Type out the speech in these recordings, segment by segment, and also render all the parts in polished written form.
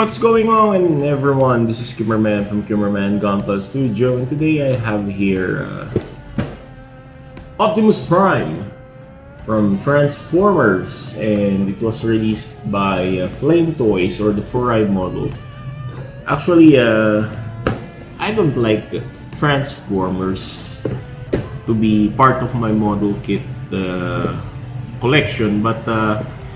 what's going on everyone? This is Kimmerman from Kimmerman Gunpla Studio, and today I have here Optimus Prime from Transformers, and it was released by Flame Toys, or the Furai model. Actually, I don't like Transformers to be part of my model kit collection, but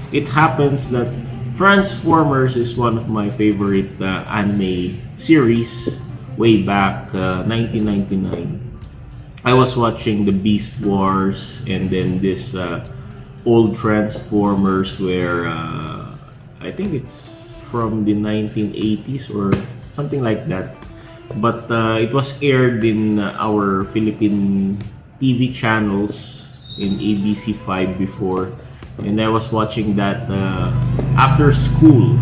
it happens that Transformers is one of my favorite anime series way back 1999. I was watching the Beast Wars, and then this old Transformers where I think it's from the 1980s or something like that. But it was aired in our Philippine TV channels in ABC5 before. And I was watching that after school.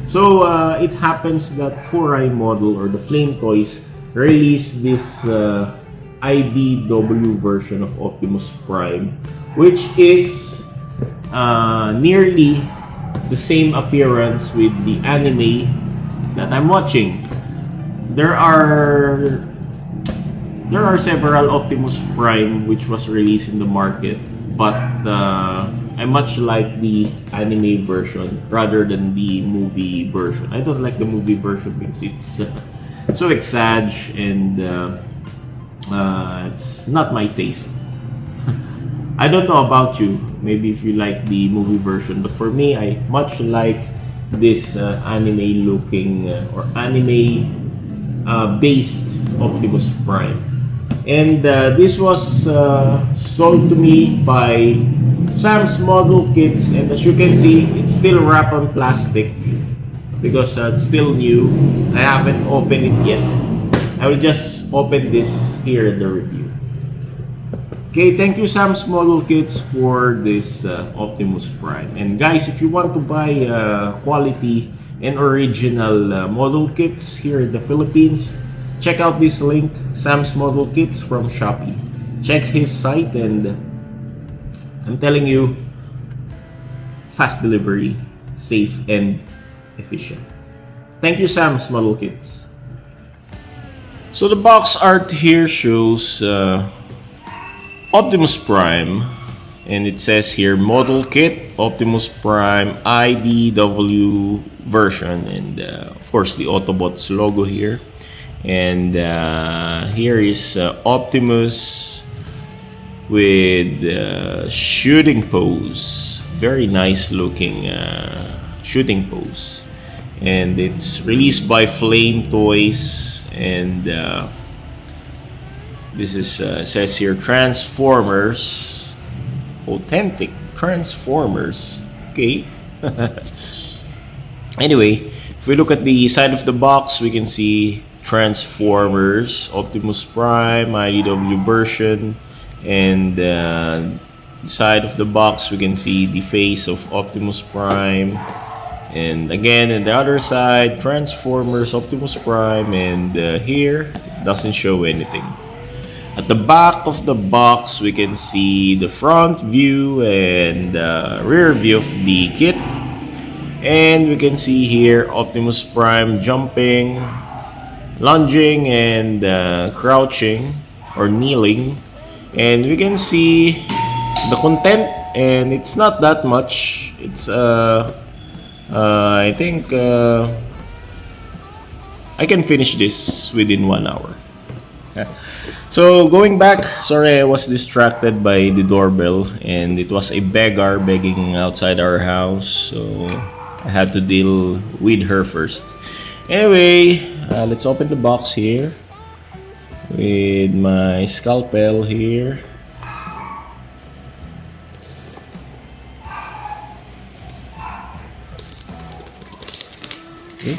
So it happens that Furai model, or the Flame Toys, released this IDW version of Optimus Prime, which is nearly the same appearance with the anime that I'm watching. There are several Optimus Prime which was released in the market, but I much like the anime version rather than the movie version. I don't like the movie version because it's so exag, and it's not my taste. I don't know about you, maybe if you like the movie version, but for me, I much like this anime looking or anime based Optimus Prime. And this was sold to me by Sam's Model Kits, and as you can see, it's still wrapped on plastic because it's still new. I haven't opened it yet. I will just open this here in the review. Okay, thank you Sam's Model Kits for this Optimus Prime. And guys, if you want to buy quality and original model kits here in the Philippines, check out this link, Sam's Model Kits from Shopee. Check his site, and I'm telling you, fast delivery, safe and efficient. Thank you Sam's Model Kits. So the box art here shows Optimus Prime, and it says here Model Kit Optimus Prime IDW version, and of course the Autobots logo here. And here is Optimus with shooting pose, very nice looking shooting pose, and it's released by Flame Toys. And this is says here Transformers, authentic Transformers. Okay. Anyway, if we look at the side of the box, we can see Transformers, Optimus Prime, IDW version, and the side of the box we can see the face of Optimus Prime, and again on the other side Transformers, Optimus Prime, and here it doesn't show anything. At the back of the box we can see the front view and rear view of the kit, and we can see here Optimus Prime jumping, lunging, and crouching or kneeling, and we can see the content, and it's not that much. It's I think I can finish this within 1 hour. So going back, sorry I was distracted by the doorbell, and it was a beggar begging outside our house, so I had to deal with her first. Anyway, let's open the box here with my scalpel here. Okay.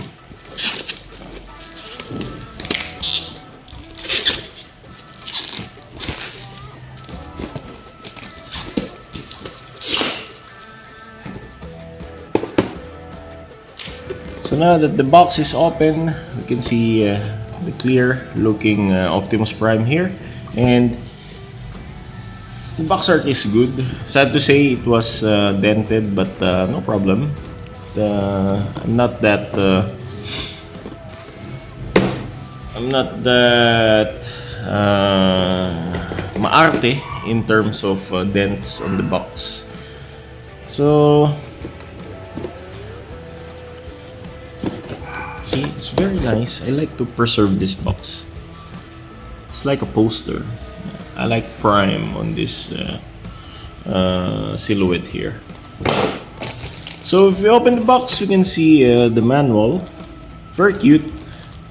So now that the box is open, you can see the clear looking Optimus Prime here, and the box art is good. Sad to say it was dented, but no problem. maarte in terms of dents on the box. So see, it's very nice. I like to preserve this box. It's like a poster. I like Prime on this silhouette here. So if we open the box, we can see the manual. Very cute.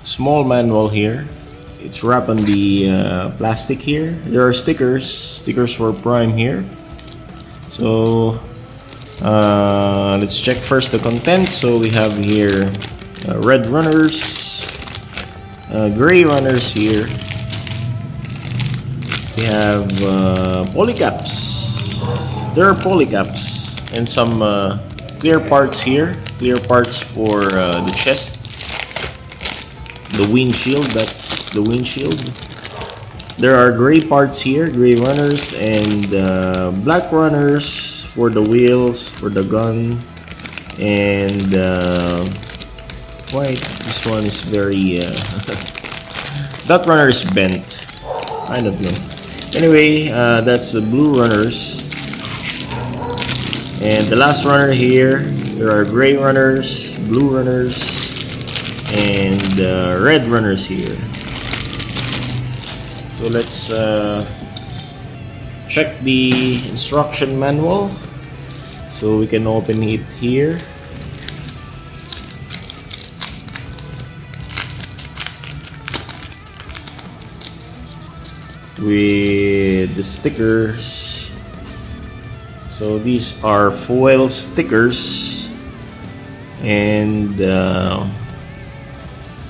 Small manual here. It's wrapped on the plastic here. There are stickers for Prime here. So let's check first the content. So we have here red runners, gray runners here. We have polycaps. There are polycaps and some clear parts here. Clear parts for the chest. The windshield, that's the windshield. There are gray parts here, gray runners, and black runners for the wheels, for the gun, and white. This one is very that runner is bent. I don't know. Anyway, that's the blue runners, and the last runner here. There are gray runners, blue runners, and red runners here. So let's check the instruction manual. So we can open it here. With the stickers. So these are foil stickers, and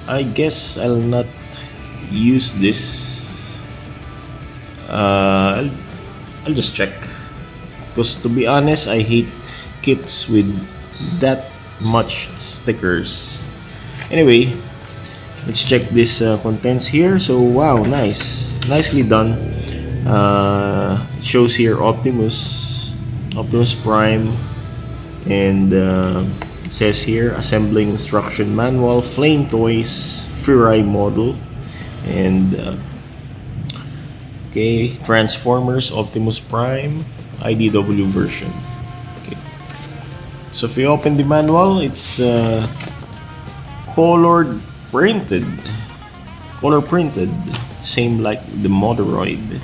I guess I'll not use this. I'll just check, because to be honest, I hate kits with that much stickers. Anyway, let's check this contents here. So wow, nicely done. It shows here Optimus Prime, and it says here assembling instruction manual, Flame Toys, Furai model, and okay, Transformers, Optimus Prime, IDW version. Okay, so if you open the manual, it's color printed, same like the Motoroid.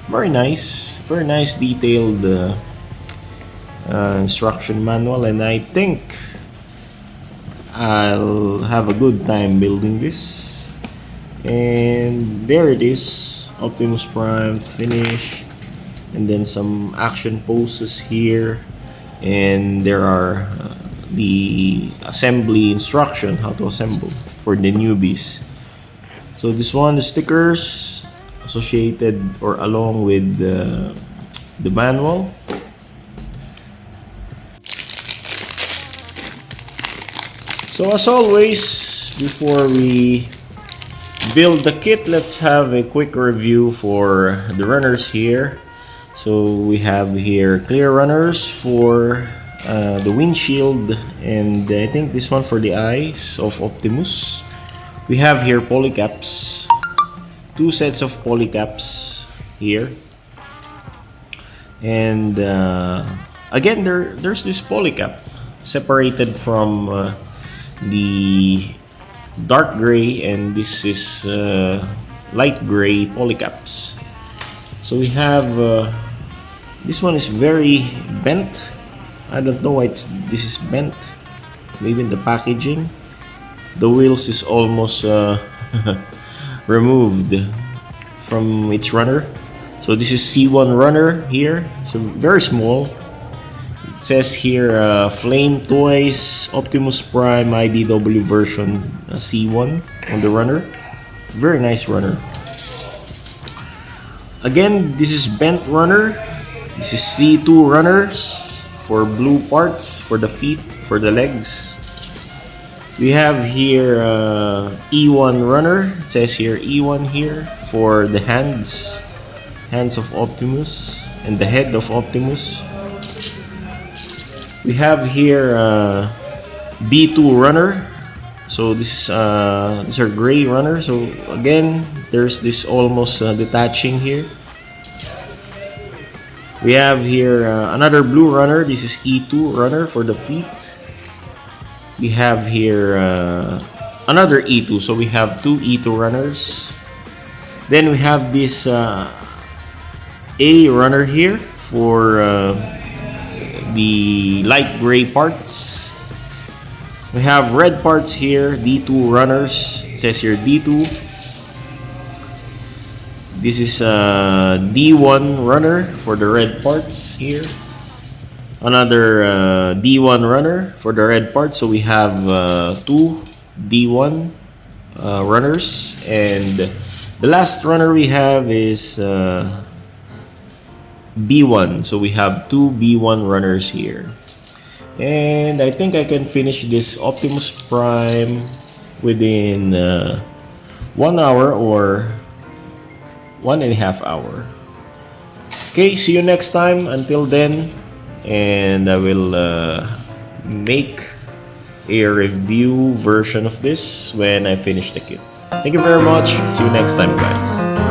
Very nice detailed instruction manual, and I think I'll have a good time building this. And there it is, Optimus Prime finish, and then some action poses here, and there are the assembly instruction, how to assemble for the newbies. So this one, the stickers associated or along with the manual. So as always, before we build the kit, let's have a quick review for the runners here. So we have here clear runners for the windshield, and I think this one for the eyes of Optimus. We have here polycaps, 2 sets of polycaps here, and again there's this polycap separated from the dark gray, and this is light gray polycaps. So we have this one is very bent. I don't know why this is bent. Maybe in the packaging. The wheels is almost removed from its runner. So this is C1 runner here. So very small. It says here Flame Toys Optimus Prime IDW version C1 on the runner. Very nice runner. Again, this is bent runner. This is C2 runners for blue parts, for the feet, for the legs. We have here E1 runner. It says here E1 here for the hands of Optimus and the head of Optimus. We have here B2 runner. So these are gray runner. So again, there's this almost detaching here. We have here another blue runner. This is E2 runner for the feet. We have here another E2. So we have two E2 runners. Then we have this A runner here for the light gray parts. We have red parts here, D2 runners. It says here D2. This is a D1 runner for the red parts here. Another D1 runner for the red parts. So we have two D1 runners. And the last runner we have is B1. So we have two B1 runners here. And I think I can finish this Optimus Prime within 1 hour or 1.5 hours. Okay, see you next time. Until then, and I will make a review version of this when I finish the kit. Thank you very much. See you next time, guys.